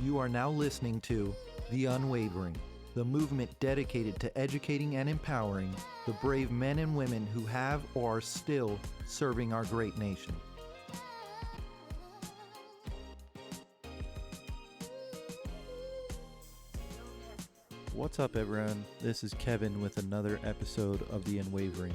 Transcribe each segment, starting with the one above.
You are now listening to The Unwavering, the movement dedicated to educating and empowering the brave men and women who have or are still serving our great nation. What's up, everyone? This is Kevin with another episode of The Unwavering.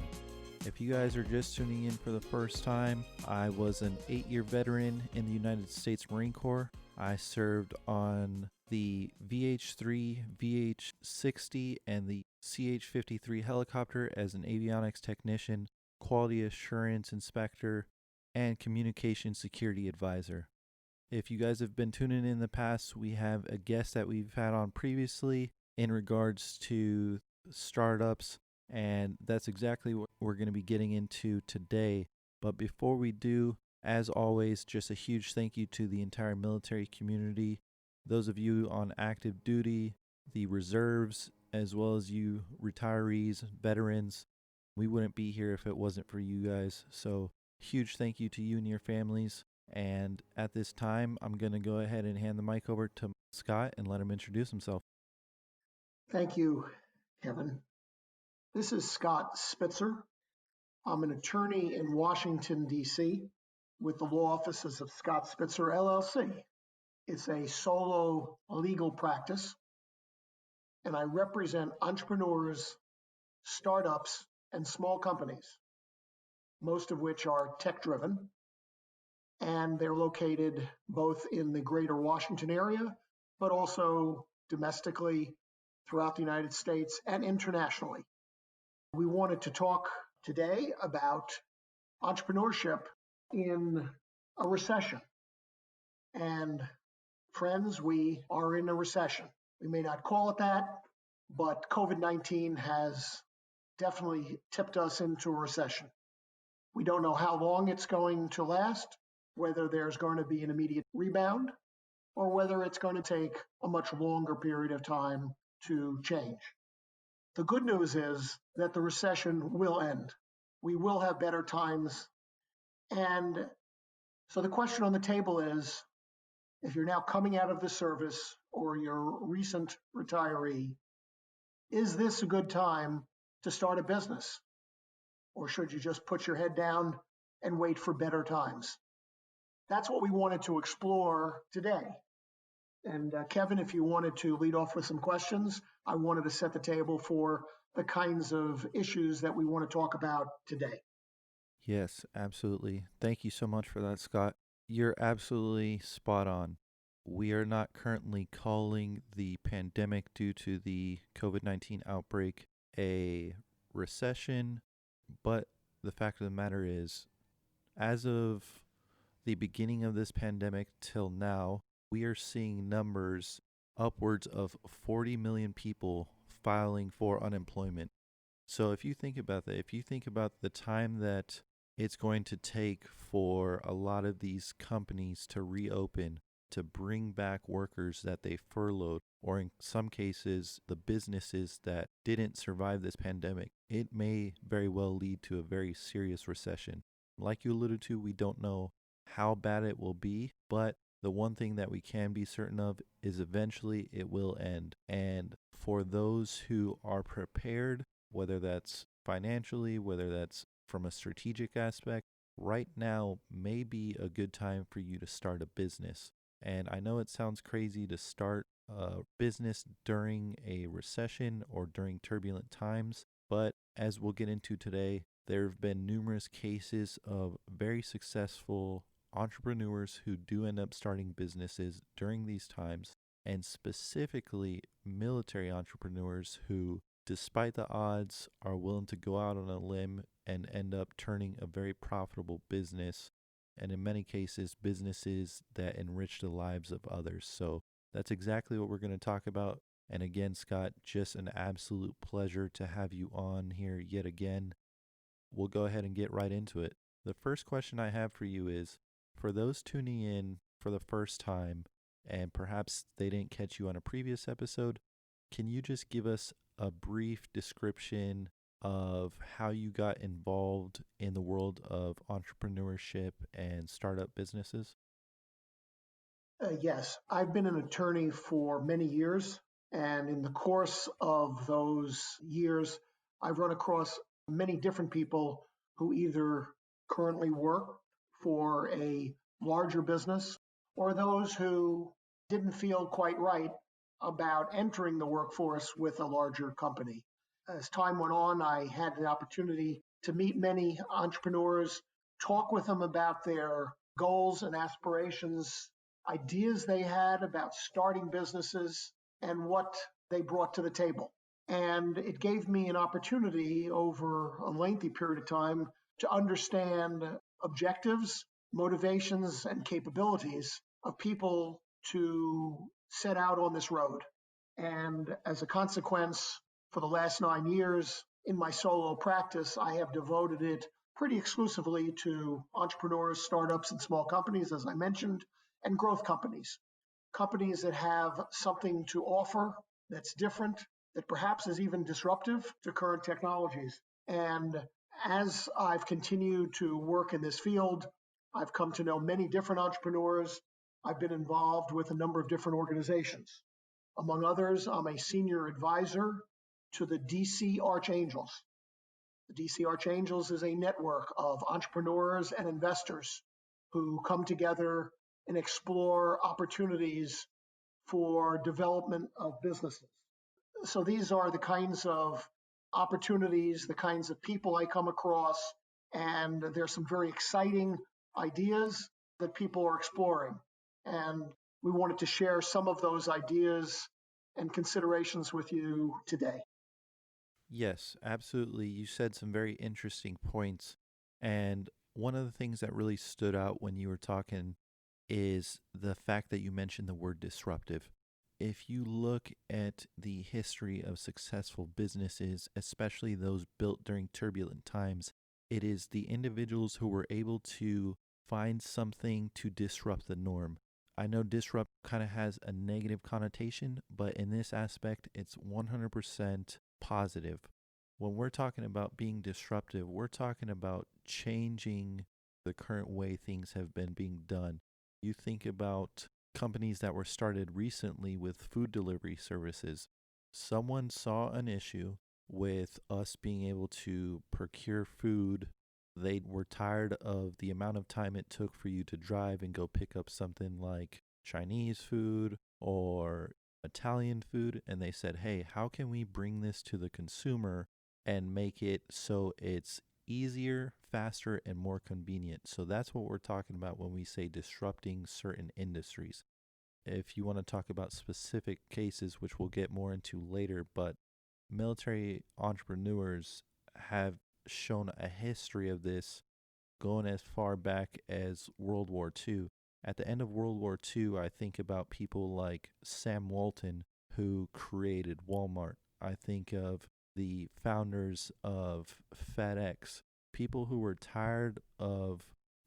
If you guys are just tuning in for the first time, I was an 8-year veteran in the United States Marine Corps. I served on the VH-3, VH-60, and the CH-53 helicopter as an avionics technician, quality assurance inspector, and communication security advisor. If you guys have been tuning in the past, we have a guest that we've had on previously in regards to startups, and that's exactly what we're going to be getting into today. But before we do, as always, just a huge thank you to the entire military community, those of you on active duty, the reserves, as well as you retirees, veterans. We wouldn't be here if it wasn't for you guys. So huge thank you to you and your families. And at this time, I'm going to go ahead and hand the mic over to Scott and let him introduce himself. Thank you, Kevin. This is Scott Spitzer. I'm an attorney in Washington, D.C. with the law offices of Scott Spitzer, LLC. It's a solo legal practice, and I represent entrepreneurs, startups, and small companies, most of which are tech-driven, and they're located both in the greater Washington area, but also domestically throughout the United States and internationally. We wanted to talk today about entrepreneurship in a recession. And friends, we are in a recession. We may not call it that, but COVID-19 has definitely tipped us into a recession. We don't know how long it's going to last, whether there's going to be an immediate rebound, or whether it's going to take a much longer period of time to change. The good news is that the recession will end. We will have better times. And so the question on the table is, if you're now coming out of the service or you're a recent retiree, is this a good time to start a business? Or should you just put your head down and wait for better times? That's what we wanted to explore today. And Kevin, if you wanted to lead off with some questions, I wanted to set the table for the kinds of issues that we want to talk about today. Yes, absolutely. Thank you so much for that, Scott. You're absolutely spot on. We are not currently calling the pandemic due to the COVID-19 outbreak a recession, but the fact of the matter is, as of the beginning of this pandemic till now, we are seeing numbers upwards of 40 million people filing for unemployment. So if you think about that, if you think about the time that it's going to take for a lot of these companies to reopen, to bring back workers that they furloughed, or in some cases, the businesses that didn't survive this pandemic, it may very well lead to a very serious recession. Like you alluded to, we don't know how bad it will be, but the one thing that we can be certain of is eventually it will end. And for those who are prepared, whether that's financially, whether that's from a strategic aspect, right now may be a good time for you to start a business. And I know it sounds crazy to start a business during a recession or during turbulent times, but as we'll get into today, there have been numerous cases of very successful entrepreneurs who do end up starting businesses during these times, and specifically military entrepreneurs who, despite the odds, are willing to go out on a limb and end up turning a very profitable business, and in many cases, businesses that enrich the lives of others. So that's exactly what we're going to talk about. And again, Scott, just an absolute pleasure to have you on here yet again. We'll go ahead and get right into it. The first question I have for you is, for those tuning in for the first time, and perhaps they didn't catch you on a previous episode, can you just give us a brief description of how you got involved in the world of entrepreneurship and startup businesses? Yes, I've been an attorney for many years, and in the course of those years, I've run across many different people who either currently work for a larger business or those who didn't feel quite right about entering the workforce with a larger company. As time went on, I had the opportunity to meet many entrepreneurs, talk with them about their goals and aspirations, ideas they had about starting businesses, and what they brought to the table. And it gave me an opportunity over a lengthy period of time to understand objectives, motivations, and capabilities of people to set out on this road. And as a consequence, for the last 9 years in my solo practice, I have devoted it pretty exclusively to entrepreneurs, startups, and small companies, as I mentioned, and growth companies. Companies that have something to offer that's different, that perhaps is even disruptive to current technologies. And as I've continued to work in this field, I've come to know many different entrepreneurs. I've been involved with a number of different organizations. Among others, I'm a senior advisor to the DC Archangels. The DC Archangels is a network of entrepreneurs and investors who come together and explore opportunities for development of businesses. So these are the kinds of opportunities, the kinds of people I come across, and there's some very exciting ideas that people are exploring. And we wanted to share some of those ideas and considerations with you today. Yes, absolutely. You said some very interesting points. And one of the things that really stood out when you were talking is the fact that you mentioned the word disruptive. If you look at the history of successful businesses, especially those built during turbulent times, it is the individuals who were able to find something to disrupt the norm. I know disrupt kind of has a negative connotation, but in this aspect, it's 100% positive. When we're talking about being disruptive, we're talking about changing the current way things have been being done. You think about companies that were started recently with food delivery services. Someone saw an issue with us being able to procure food. They were tired of the amount of time it took for you to drive and go pick up something like Chinese food or Italian food. And they said, hey, how can we bring this to the consumer and make it so it's easier, faster, and more convenient? So that's what we're talking about when we say disrupting certain industries. If you want to talk about specific cases, which we'll get more into later, but military entrepreneurs have shown a history of this going as far back as World War II. At the end of World War II, I think about people like Sam Walton, who created Walmart. I think of the founders of FedEx, people who were tired of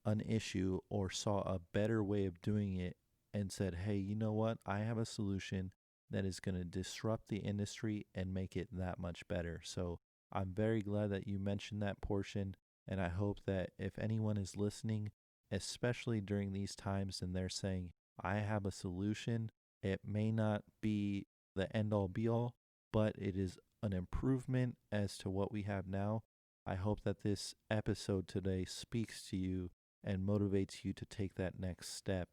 an issue or saw a better way of doing it and said, hey, you know what? I have a solution that is going to disrupt the industry and make it that much better. So I'm very glad that you mentioned that portion. And I hope that if anyone is listening, especially during these times, and they're saying, I have a solution, it may not be the end all be all, but it is an improvement as to what we have now. I hope that this episode today speaks to you and motivates you to take that next step.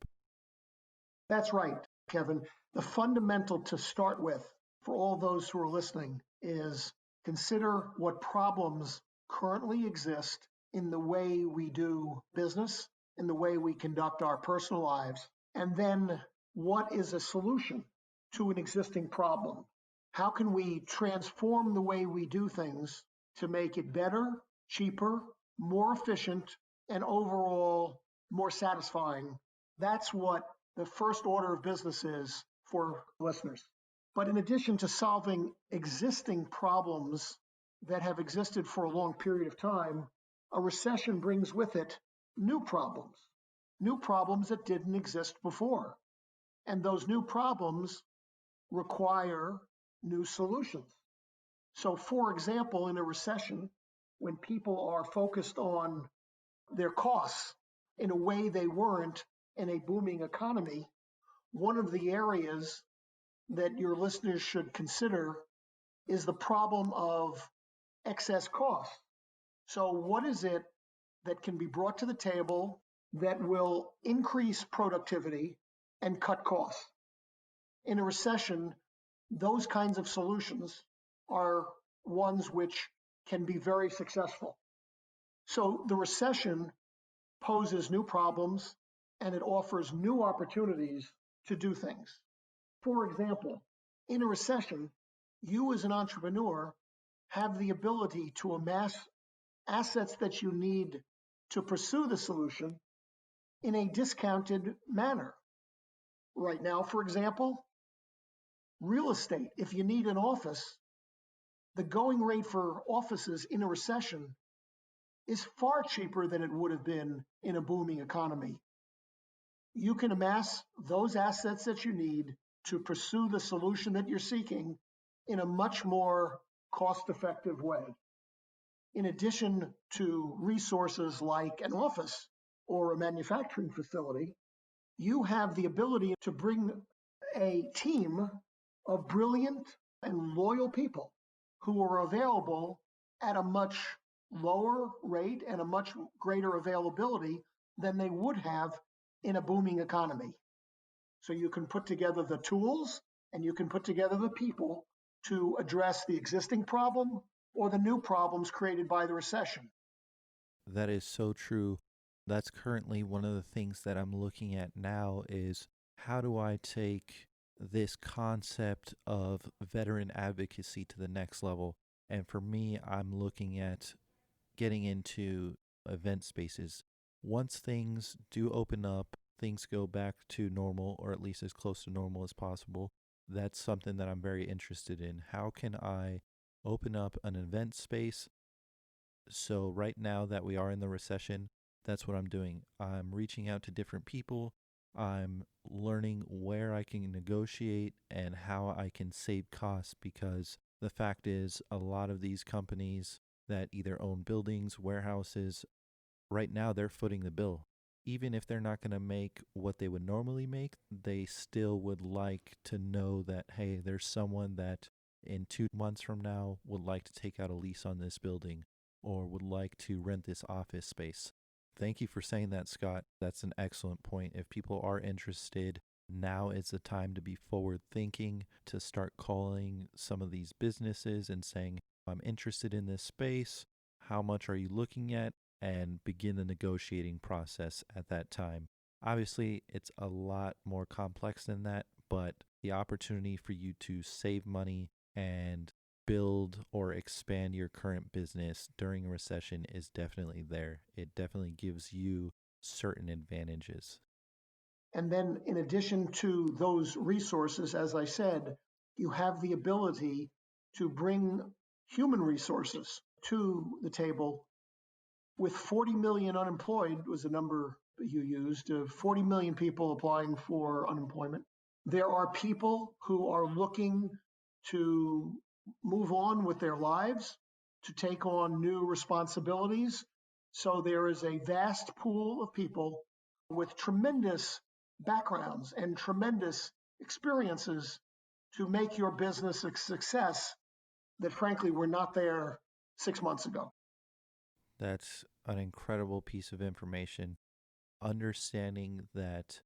That's right, Kevin. The fundamental to start with for all those who are listening is consider what problems currently exist in the way we do business, in the way we conduct our personal lives, and then what is a solution to an existing problem? How can we transform the way we do things to make it better, cheaper, more efficient, and overall more satisfying? That's what the first order of business is for listeners. But in addition to solving existing problems that have existed for a long period of time, a recession brings with it new problems that didn't exist before. And those new problems require new solutions. So, for example, in a recession, when people are focused on their costs in a way they weren't in a booming economy, one of the areas that your listeners should consider is the problem of excess cost. So, what is it that can be brought to the table that will increase productivity and cut costs? In a recession, those kinds of solutions are ones which can be very successful. So, the recession poses new problems and it offers new opportunities to do things. For example, in a recession, you as an entrepreneur have the ability to amass assets that you need to pursue the solution in a discounted manner. Right now, for example, real estate. If you need an office, the going rate for offices in a recession is far cheaper than it would have been in a booming economy. You can amass those assets that you need to pursue the solution that you're seeking in a much more cost-effective way. In addition to resources like an office or a manufacturing facility, you have the ability to bring a team of brilliant and loyal people who are available at a much lower rate and a much greater availability than they would have in a booming economy. So you can put together the tools and you can put together the people to address the existing problem or the new problems created by the recession. That is so true. That's currently one of the things that I'm looking at now is how do I take this concept of veteran advocacy to the next level? And for me, I'm looking at getting into event spaces. Once things do open up, things go back to normal, or at least as close to normal as possible. That's something that I'm very interested in. How can I open up an event space? So, right now that we are in the recession, that's what I'm doing. I'm reaching out to different people. I'm learning where I can negotiate and how I can save costs because the fact is, a lot of these companies that either own buildings, warehouses, right now they're footing the bill. Even if they're not going to make what they would normally make, they still would like to know that, hey, there's someone that in 2 months from now would like to take out a lease on this building or would like to rent this office space. Thank you for saying that, Scott. That's an excellent point. If people are interested, now is the time to be forward thinking, to start calling some of these businesses and saying, I'm interested in this space. How much are you looking at? And begin the negotiating process at that time. Obviously, it's a lot more complex than that, but the opportunity for you to save money and build or expand your current business during a recession is definitely there. It definitely gives you certain advantages. And then, in addition to those resources, as I said, you have the ability to bring human resources to the table. With 40 million unemployed, was the number you used, 40 million people applying for unemployment. There are people who are looking to move on with their lives, to take on new responsibilities. So there is a vast pool of people with tremendous backgrounds and tremendous experiences to make your business a success that frankly were not there 6 months ago. That's an incredible piece of information. Understanding that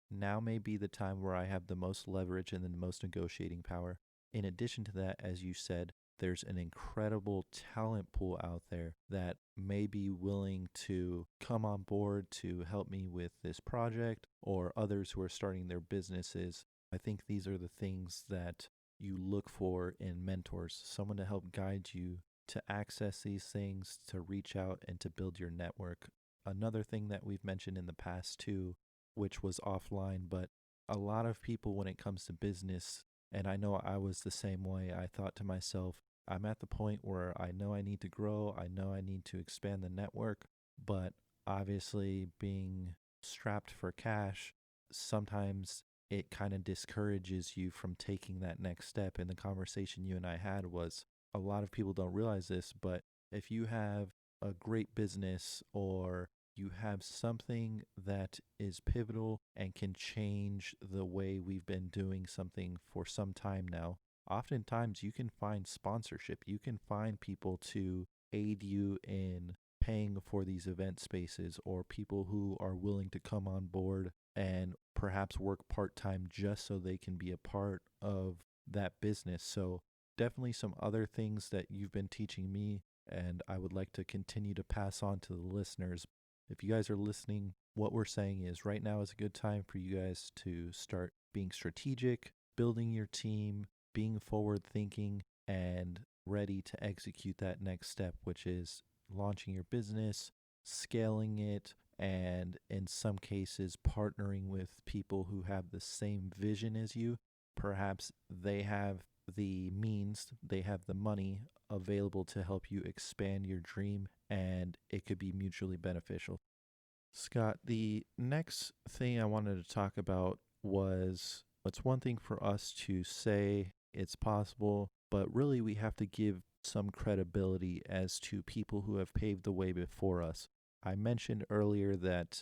now may be the time where I have the most leverage and the most negotiating power. In addition to that, as you said, there's an incredible talent pool out there that may be willing to come on board to help me with this project or others who are starting their businesses. I think these are the things that you look for in mentors, someone to help guide you to access these things, to reach out and to build your network. Another thing that we've mentioned in the past too, which was offline, but a lot of people when it comes to business, and I know I was the same way, I thought to myself, I'm at the point where I know I need to grow, I know I need to expand the network, but obviously being strapped for cash, sometimes it kind of discourages you from taking that next step. And the conversation you and I had was a lot of people don't realize this, but if you have a great business or you have something that is pivotal and can change the way we've been doing something for some time now, oftentimes you can find sponsorship. You can find people to aid you in paying for these event spaces, or people who are willing to come on board and perhaps work part time just so they can be a part of that business. So, definitely some other things that you've been teaching me, and I would like to continue to pass on to the listeners. If you guys are listening, what we're saying is right now is a good time for you guys to start being strategic, building your team, being forward thinking, and ready to execute that next step, which is launching your business, scaling it, and in some cases, partnering with people who have the same vision as you. Perhaps they have the means, they have the money available to help you expand your dream, and it could be mutually beneficial. Scott, the next thing I wanted to talk about was it's one thing for us to say it's possible, but really we have to give some credibility as to people who have paved the way before us. I mentioned earlier that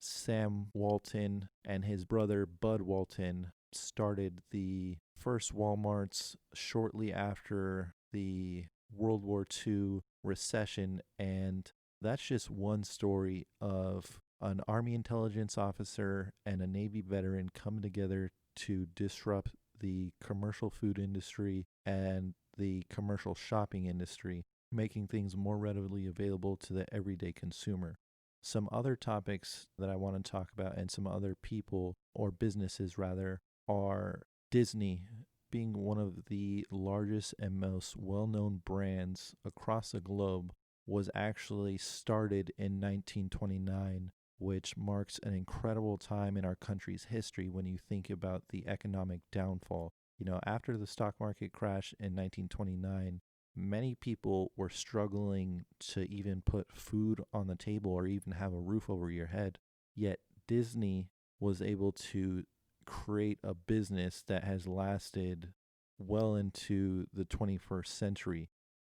Sam Walton and his brother Bud Walton started the first Walmarts shortly after the World War II recession, and that's just one story of an Army intelligence officer and a Navy veteran coming together to disrupt the commercial food industry and the commercial shopping industry, making things more readily available to the everyday consumer. Some other topics that I want to talk about, and some other people or businesses rather, are Disney being one of the largest and most well known brands across the globe was actually started in 1929, which marks an incredible time in our country's history when you think about the economic downfall. You know, after the stock market crash in 1929, many people were struggling to even put food on the table or even have a roof over your head. Yet Disney was able to create a business that has lasted well into the 21st century.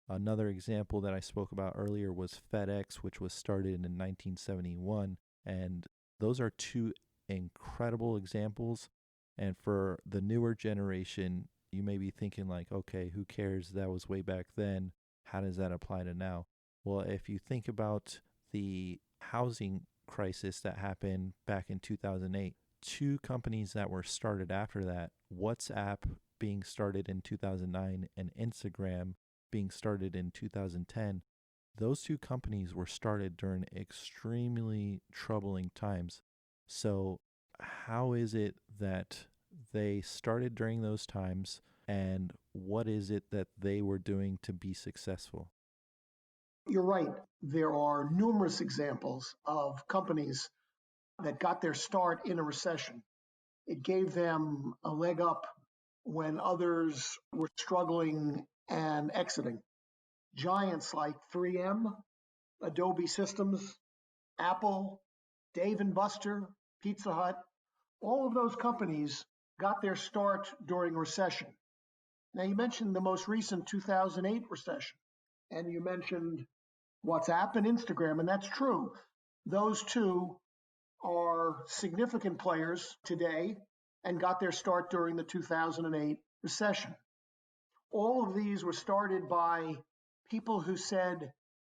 Another example that I spoke about earlier was FedEx, which was started in 1971. And those are two incredible examples. And for the newer generation, you may be thinking, like, okay, who cares? That was way back then. How does that apply to now? Well, if you think about the housing crisis that happened back in 2008, two companies that were started after that, WhatsApp being started in 2009 and Instagram being started in 2010, those two companies were started during extremely troubling times. So, how is it that they started during those times, and what is it that they were doing to be successful? You're right. There are numerous examples of companies that got their start in a recession. It gave them a leg up when others were struggling and exiting. Giants like 3M, Adobe Systems, Apple, Dave and Buster, Pizza Hut, all of those companies got their start during a recession. Now, you mentioned the most recent 2008 recession, and you mentioned WhatsApp and Instagram, and that's true. Those two are significant players today and got their start during the 2008 recession. All of these were started by people who said,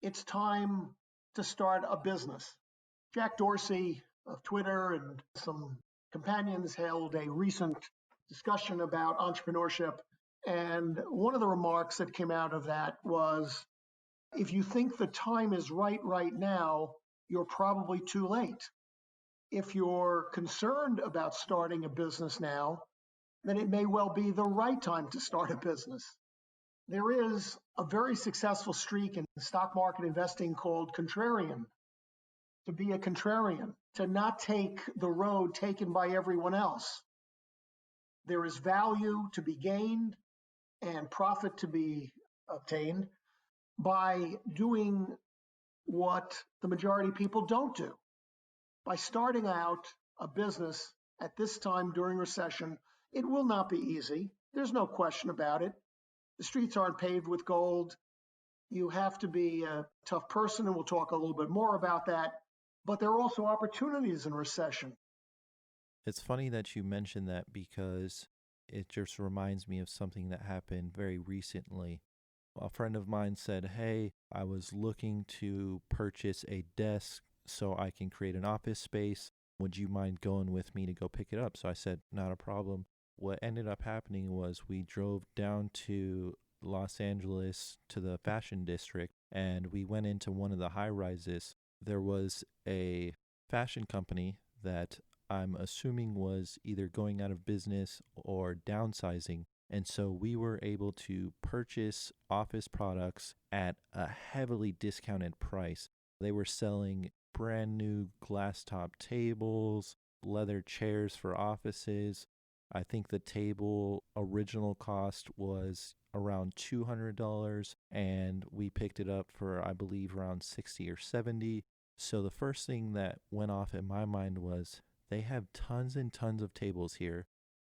it's time to start a business. Jack Dorsey of Twitter and some companions held a recent discussion about entrepreneurship. And one of the remarks that came out of that was, if you think the time is right now, you're probably too late. If you're concerned about starting a business now, then it may well be the right time to start a business. There is a very successful streak in stock market investing called contrarian. To be a contrarian, to not take the road taken by everyone else. There is value to be gained and profit to be obtained by doing what the majority of people don't do. By starting out a business at this time during recession, it will not be easy. There's no question about it. The streets aren't paved with gold. You have to be a tough person, and we'll talk a little bit more about that. but there are also opportunities in recession. It's funny that you mentioned that because it just reminds me of something that happened very recently. A friend of mine said, "Hey, I was looking to purchase a desk so I can create an office space. Would you mind going with me to go pick it up?" So I said, "Not a problem." What ended up happening was we drove down to Los Angeles to the fashion district and we went into one of the high rises. There was a fashion company that I'm assuming was either going out of business or downsizing. And so we were able to purchase office products at a heavily discounted price. They were selling brand new glass top tables, leather chairs for offices. I think the table original cost was around $200 and we picked it up for I believe around 60 or 70. So the first thing that went off in my mind was they have tons and tons of tables here.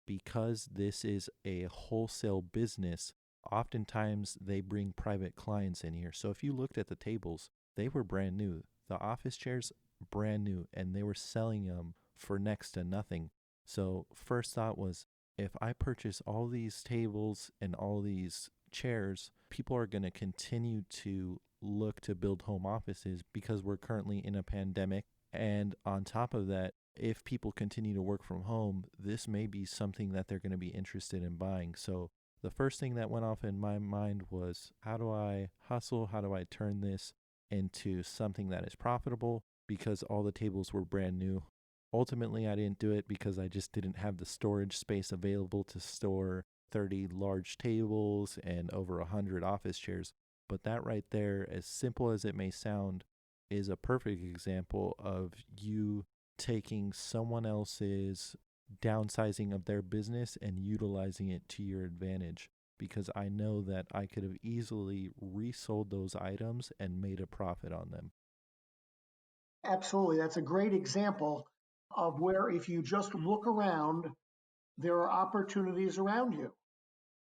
Because this is a wholesale business, oftentimes they bring private clients in here. So if you looked at the tables, they were brand new. The office chairs, brand new, and they were selling them for next to nothing. So first thought was, if I purchase all these tables and all these chairs, people are going to continue to look to build home offices because we're currently in a pandemic. And on top of that, if people continue to work from home, this may be something that they're going to be interested in buying. So the first thing that went off in my mind was, how do I hustle? How do I turn this into something that is profitable? Because all the tables were brand new. Ultimately, I didn't do it because I just didn't have the storage space available to store 30 large tables and over 100 office chairs. But that right there, as simple as it may sound, is a perfect example of you taking someone else's downsizing of their business and utilizing it to your advantage. Because I know that I could have easily resold those items and made a profit on them. Absolutely. That's a great example of where if you just look around, there are opportunities around you.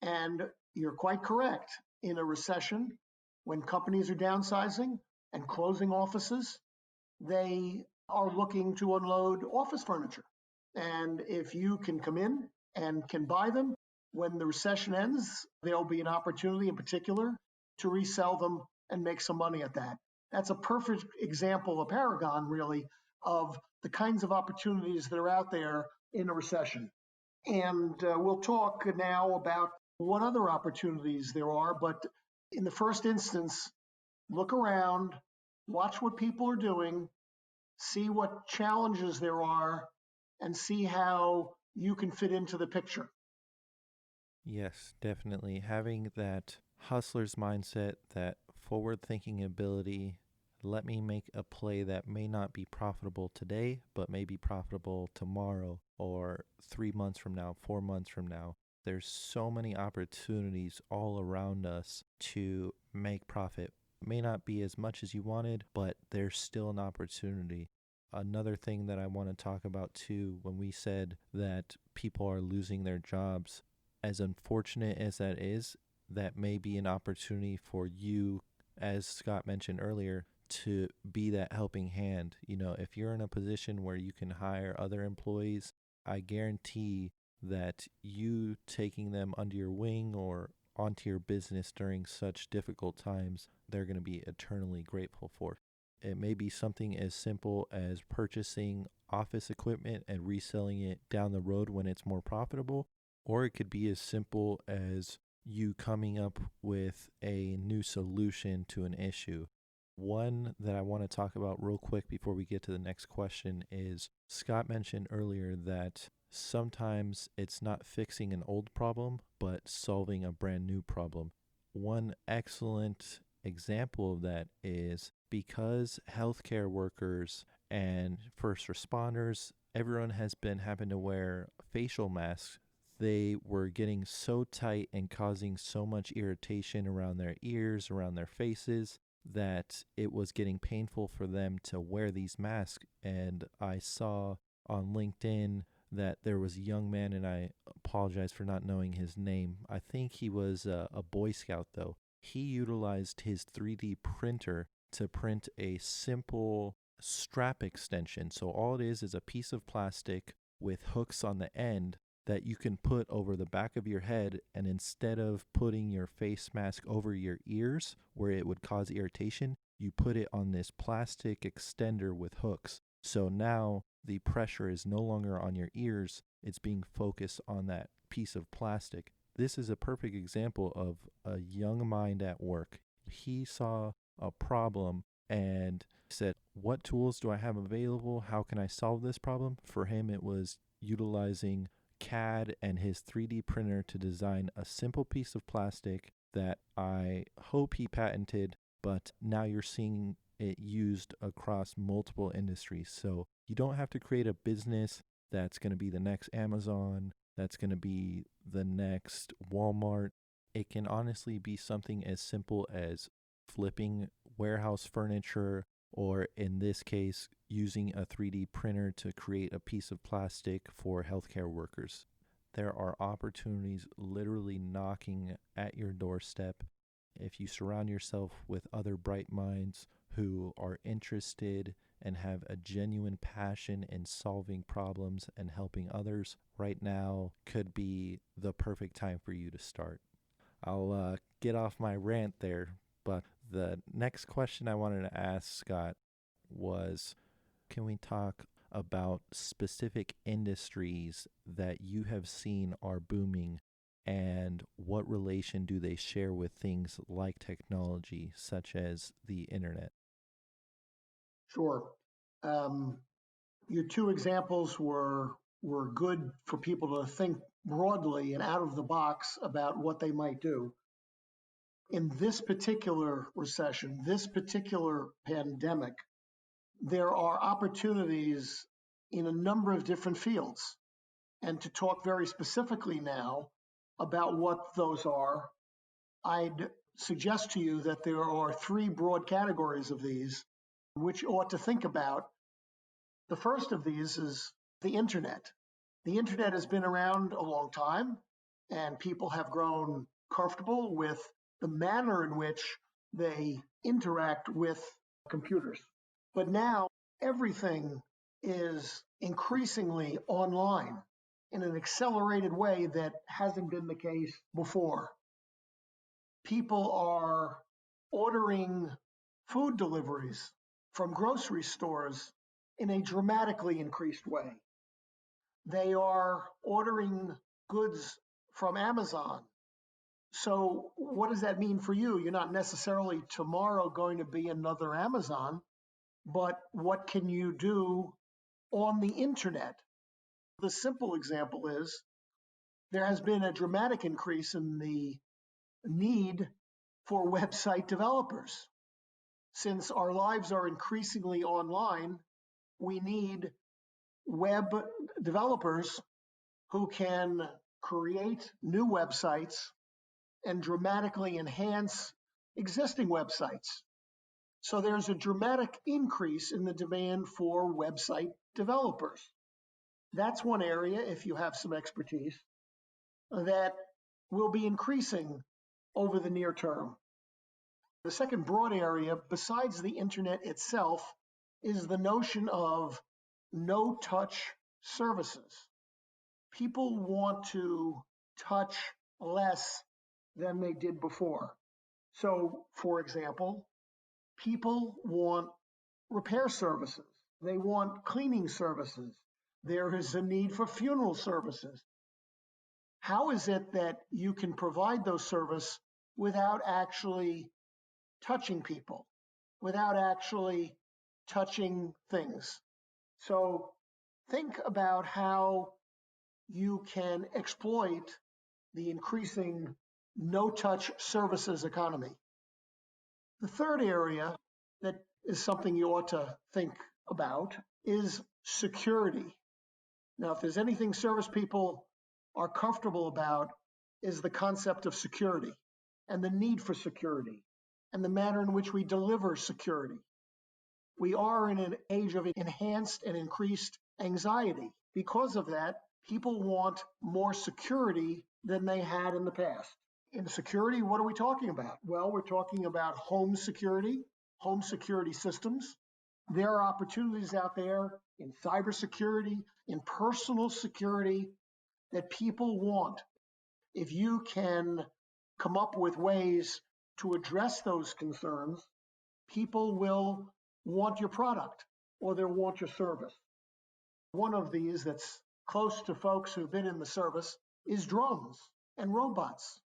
And you're quite correct. In a recession, when companies are downsizing and closing offices, they are looking to unload office furniture. And if you can come in and can buy them, when the recession ends, there'll be an opportunity in particular to resell them and make some money at that. That's a perfect example, a paragon really, of the kinds of opportunities that are out there in a recession. And we'll talk now about what other opportunities there are. But in the first instance, look around, watch what people are doing, see what challenges there are, and see how you can fit into the picture. Yes, definitely. Having that hustler's mindset, that forward thinking ability, let me make a play that may not be profitable today, but may be profitable tomorrow or 3 months from now, 4 months from now. There's so many opportunities all around us to make profit. May not be as much as you wanted, but there's still an opportunity. Another thing that I want to talk about too, when we said that people are losing their jobs, as unfortunate as that is, that may be an opportunity for you, as Scott mentioned earlier, to be that helping hand. You know, if you're in a position where you can hire other employees, I guarantee that you taking them under your wing or onto your business during such difficult times, they're going to be eternally grateful for. It may be something as simple as purchasing office equipment and reselling it down the road when it's more profitable, or it could be as simple as you coming up with a new solution to an issue. One that I want to talk about real quick before we get to the next question is Scott mentioned earlier that sometimes it's not fixing an old problem, but solving a brand new problem. One excellent example of that is because healthcare workers and first responders, everyone has been having to wear facial masks. They were getting so tight and causing so much irritation around their ears, around their faces, that it was getting painful for them to wear these masks. And I saw on LinkedIn that there was a young man, and I apologize for not knowing his name. I think he was a Boy Scout, though. He utilized his 3D printer to print a simple strap extension. So all it is a piece of plastic with hooks on the end that you can put over the back of your head. And instead of putting your face mask over your ears where it would cause irritation, you put it on this plastic extender with hooks. So now the pressure is no longer on your ears, it's being focused on that piece of plastic. This is a perfect example of a young mind at work. He saw a problem and said, what tools do I have available? How can I solve this problem? For him, it was utilizing CAD and his 3D printer to design a simple piece of plastic that I hope he patented, but now you're seeing it used across multiple industries. So you don't have to create a business that's going to be the next Amazon, that's going to be the next Walmart. It can honestly be something as simple as flipping warehouse furniture, or in this case, using a 3D printer to create a piece of plastic for healthcare workers. There are opportunities literally knocking at your doorstep if you surround yourself with other bright minds who are interested and have a genuine passion in solving problems and helping others. Right now could be the perfect time for you to start. I'll get off my rant there, but the next question I wanted to ask Scott was, can we talk about specific industries that you have seen are booming, and what relation do they share with things like technology, such as the internet? Sure. Um, your two examples were good for people to think broadly and out of the box about what they might do. In this particular recession, this particular pandemic, there are opportunities in a number of different fields. And to talk very specifically now about what those are, I'd suggest to you that there are three broad categories of these which you ought to think about. The first of these is the internet. The internet has been around a long time, and people have grown comfortable with the manner in which they interact with computers. But now everything is increasingly online in an accelerated way that hasn't been the case before. People are ordering food deliveries from grocery stores in a dramatically increased way. They are ordering goods from Amazon. So what does that mean for you? You're not necessarily tomorrow going to be another Amazon, but what can you do on the internet? The simple example is there has been a dramatic increase in the need for website developers. Since our lives are increasingly online, we need web developers who can create new websites and dramatically enhance existing websites. So there's a dramatic increase in the demand for website developers. That's one area, if you have some expertise, that will be increasing over the near term. The second broad area, besides the internet itself, is the notion of no-touch services. People want to touch less than they did before. So, for example, people want repair services. They want cleaning services. There is a need for funeral services. How is it that you can provide those services without actually touching people, without actually touching things? So think about how you can exploit the increasing no-touch services economy. The third area that is something you ought to think about is security. Now, if there's anything service people are comfortable about, is the concept of security and the need for security and the manner in which we deliver security. We are in an age of enhanced and increased anxiety. Because of that, people want more security than they had in the past. In security, what are we talking about? Well, we're talking about home security systems. There are opportunities out there in cybersecurity, in personal security that people want. If you can come up with ways to address those concerns, people will want your product or they'll want your service. One of these that's close to folks who've been in the service is drones and robots.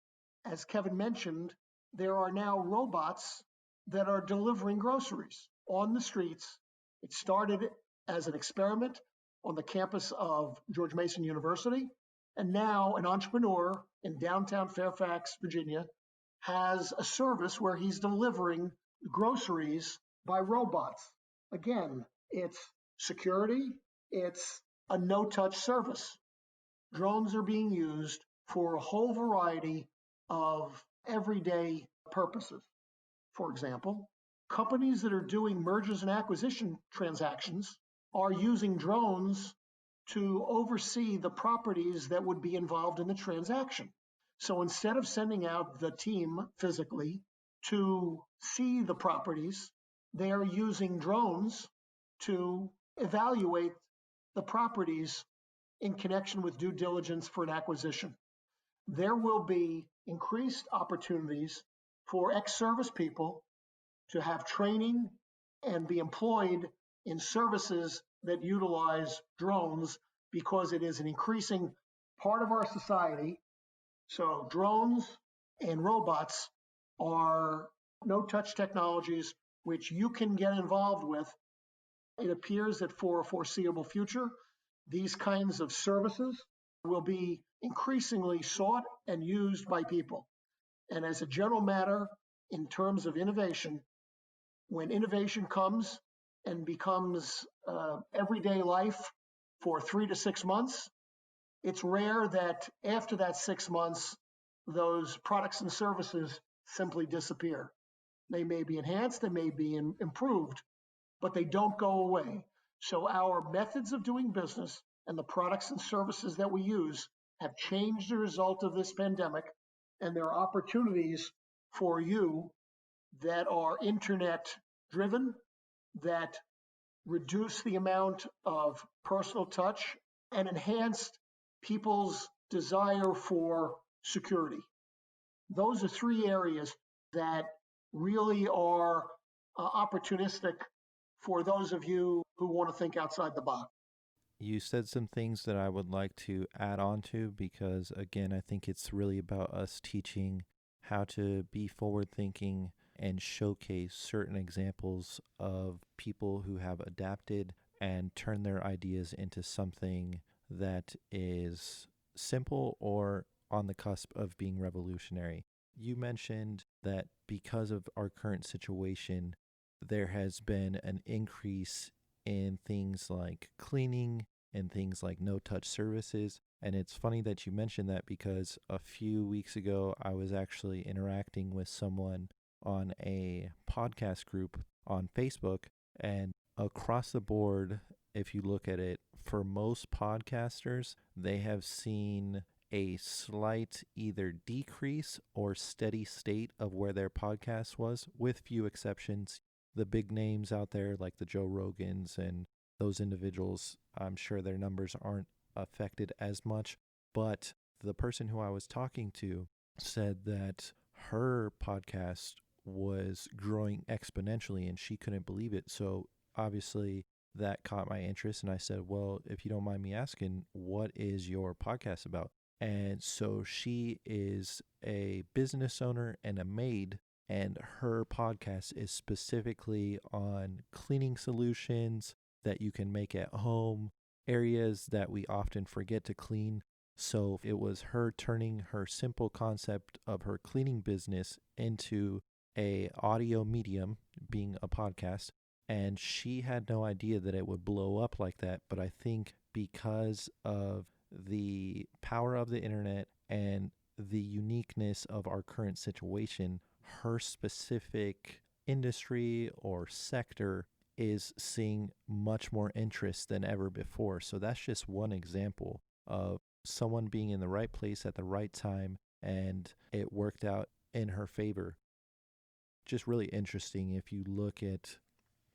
As Kevin mentioned, there are now robots that are delivering groceries on the streets. It started as an experiment on the campus of George Mason University, and now an entrepreneur in downtown Fairfax, Virginia, has a service where he's delivering groceries by robots. Again, it's security, it's a no-touch service. Drones are being used for a whole variety of everyday purposes. For example, companies that are doing mergers and acquisition transactions are using drones to oversee the properties that would be involved in the transaction. So instead of sending out the team physically to see the properties, they are using drones to evaluate the properties in connection with due diligence for an acquisition. There will be increased opportunities for ex-service people to have training and be employed in services that utilize drones because it is an increasing part of our society. So drones and robots are no-touch technologies which you can get involved with. It appears that for a foreseeable future, these kinds of services will be increasingly sought and used by people. And as a general matter, in terms of innovation, when innovation comes and becomes everyday life for 3 to 6 months, it's rare that after that 6 months, those products and services simply disappear. They may be enhanced, they may be improved, but they don't go away. So our methods of doing business and the products and services that we use have changed as a result of this pandemic, and there are opportunities for you that are internet driven, that reduce the amount of personal touch and enhanced people's desire for security. Those are three areas that really are opportunistic for those of you who want to think outside the box. You said some things that I would like to add on to because, again, I think it's really about us teaching how to be forward thinking and showcase certain examples of people who have adapted and turned their ideas into something that is simple or on the cusp of being revolutionary. You mentioned that because of our current situation, there has been an increase in things like cleaning and things like no touch services. And it's funny that you mentioned that because a few weeks ago, I was actually interacting with someone on a podcast group on Facebook. And across the board, if you look at it, for most podcasters, they have seen a slight either decrease or steady state of where their podcast was, with few exceptions. The big names out there like the Joe Rogans and those individuals, I'm sure their numbers aren't affected as much. But the person who I was talking to said that her podcast was growing exponentially and she couldn't believe it. So obviously that caught my interest. And I said, well, if you don't mind me asking, what is your podcast about? And so she is a business owner and a maid, and her podcast is specifically on cleaning solutions that you can make at home, areas that we often forget to clean. So it was her turning her simple concept of her cleaning business into a audio medium, being a podcast, and she had no idea that it would blow up like that. But I think because of the power of the internet and the uniqueness of our current situation, her specific industry or sector is seeing much more interest than ever before. So that's just one example of someone being in the right place at the right time, and it worked out in her favor. Just really interesting if you look at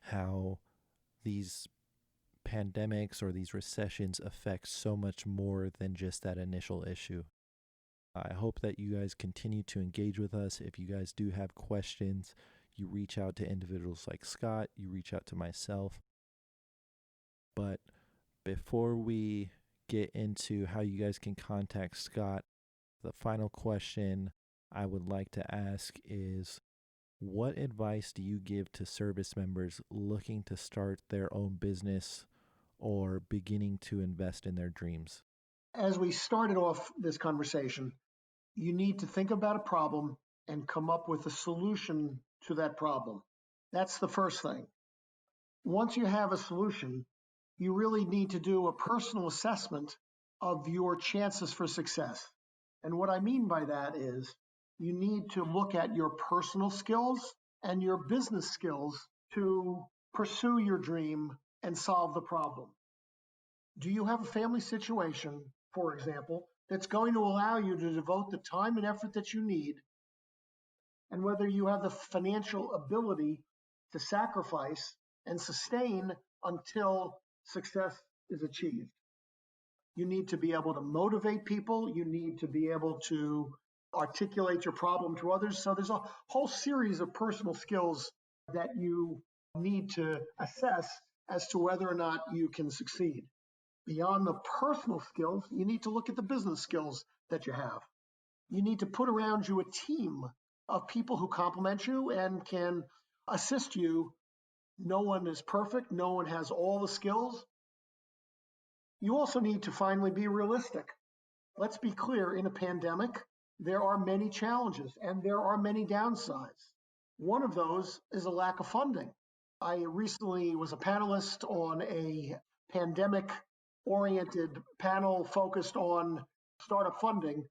how these pandemics or these recessions affect so much more than just that initial issue. I hope that you guys continue to engage with us. If you guys do have questions, you reach out to individuals like Scott, you reach out to myself. But before we get into how you guys can contact Scott, the final question I would like to ask is, what advice do you give to service members looking to start their own business or beginning to invest in their dreams? As we started off this conversation, you need to think about a problem and come up with a solution to that problem. That's the first thing. Once you have a solution, you really need to do a personal assessment of your chances for success. And what I mean by that is you need to look at your personal skills and your business skills to pursue your dream and solve the problem. Do you have a family situation, for example, that's going to allow you to devote the time and effort that you need, and whether you have the financial ability to sacrifice and sustain until success is achieved? You need to be able to motivate people. You need to be able to articulate your problem to others. So there's a whole series of personal skills that you need to assess as to whether or not you can succeed. Beyond the personal skills, you need to look at the business skills that you have. You need to put around you a team of people who complement you and can assist you. No one is perfect. No one has all the skills. You also need to finally be realistic. Let's be clear, in a pandemic, there are many challenges and there are many downsides. One of those is a lack of funding. I recently was a panelist on a pandemic-oriented panel focused on startup funding,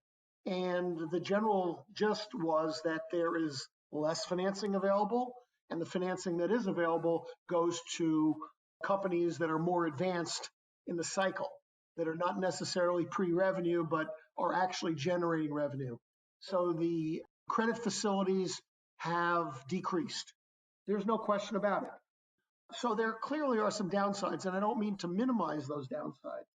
and the general gist was that there is less financing available, and the financing that is available goes to companies that are more advanced in the cycle, that are not necessarily pre-revenue, but are actually generating revenue. So the credit facilities have decreased. There's no question about it. So there clearly are some downsides, and I don't mean to minimize those downsides.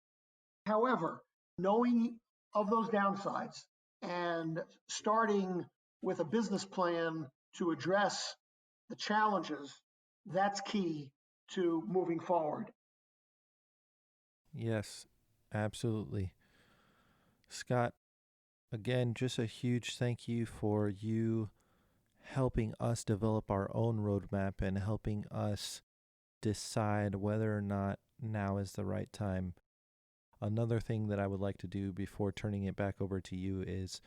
However, knowing of those downsides and starting with a business plan to address the challenges, that's key to moving forward. Yes, absolutely. Scott, again, just a huge thank you for you helping us develop our own roadmap and helping us decide whether or not now is the right time. Another thing that I would like to do before turning it back over to you is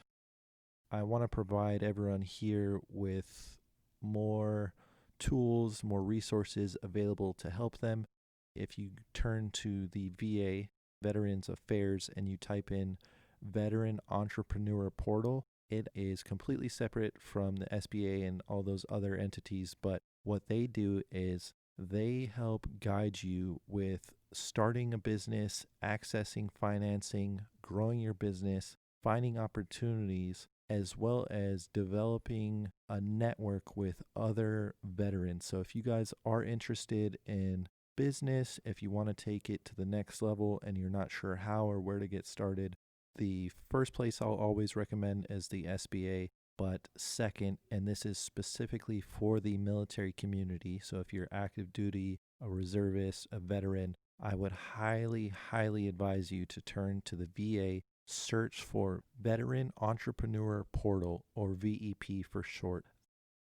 I want to provide everyone here with more tools, more resources available to help them. If you turn to the VA, Veterans Affairs, and you type in Veteran Entrepreneur Portal, it is completely separate from the SBA and all those other entities, but what they do is they help guide you with starting a business, accessing financing, growing your business, finding opportunities, as well as developing a network with other veterans. So if you guys are interested in business, if you want to take it to the next level and you're not sure how or where to get started, the first place I'll always recommend is the SBA. But second, and this is specifically for the military community, so if you're active duty, a reservist, a veteran, I would highly, highly advise you to turn to the VA, search for Veteran Entrepreneur Portal, or VEP for short.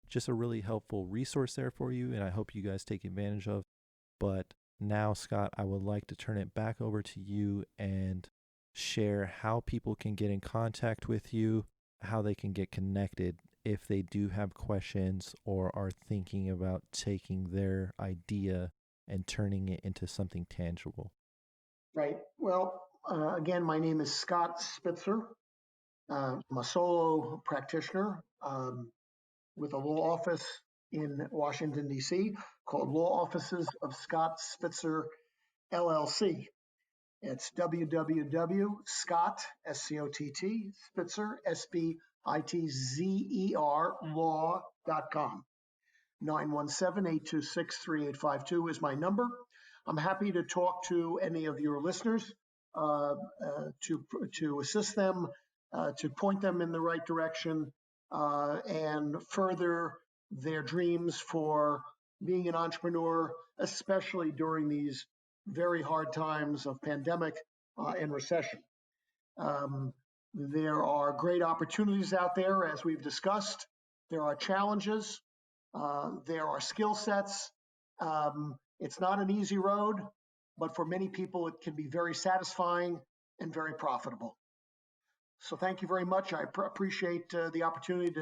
Just a really helpful resource there for you, and I hope you guys take advantage of. But now, Scott, I would like to turn it back over to you and share how people can get in contact with you, how they can get connected if they do have questions or are thinking about taking their idea and turning it into something tangible. Right. Well, again, my name is Scott Spitzer. I'm a solo practitioner with a law office in Washington, D.C., called Law Offices of Scott Spitzer, LLC. It's www.scott, S-C-O-T-T, Spitzer, S-B-I-T-Z-E-R, law.com. 917-826-3852 is my number. I'm happy to talk to any of your listeners to assist them, to point them in the right direction, and further their dreams for being an entrepreneur, especially during these very hard times of pandemic and recession. There are great opportunities out there, as we've discussed. There are challenges. There are skill sets. It's not an easy road, but for many people, it can be very satisfying and very profitable. So thank you very much. I appreciate the opportunity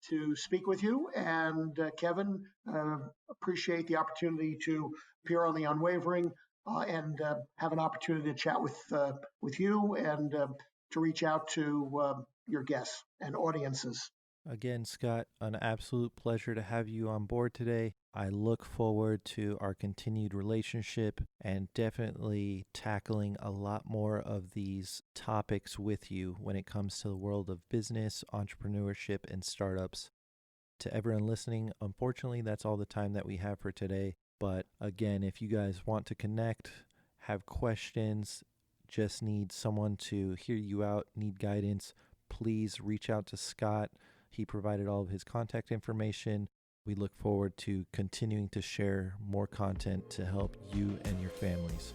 to speak with you. And Kevin, appreciate the opportunity to appear on the Unwavering and have an opportunity to chat with you and to reach out to your guests and audiences. Again, Scott, an absolute pleasure to have you on board today. I look forward to our continued relationship and definitely tackling a lot more of these topics with you when it comes to the world of business, entrepreneurship, and startups. To everyone listening, unfortunately, that's all the time that we have for today. But again, if you guys want to connect, have questions, just need someone to hear you out, need guidance, please reach out to Scott. He provided all of his contact information. We look forward to continuing to share more content to help you and your families.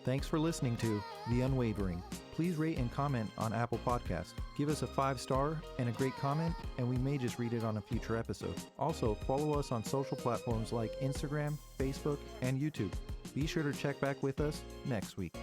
Thanks for listening to The Unwavering. Please rate and comment on Apple Podcasts. Give us a 5-star and a great comment, and we may just read it on a future episode. Also, follow us on social platforms like Instagram, Facebook, and YouTube. Be sure to check back with us next week.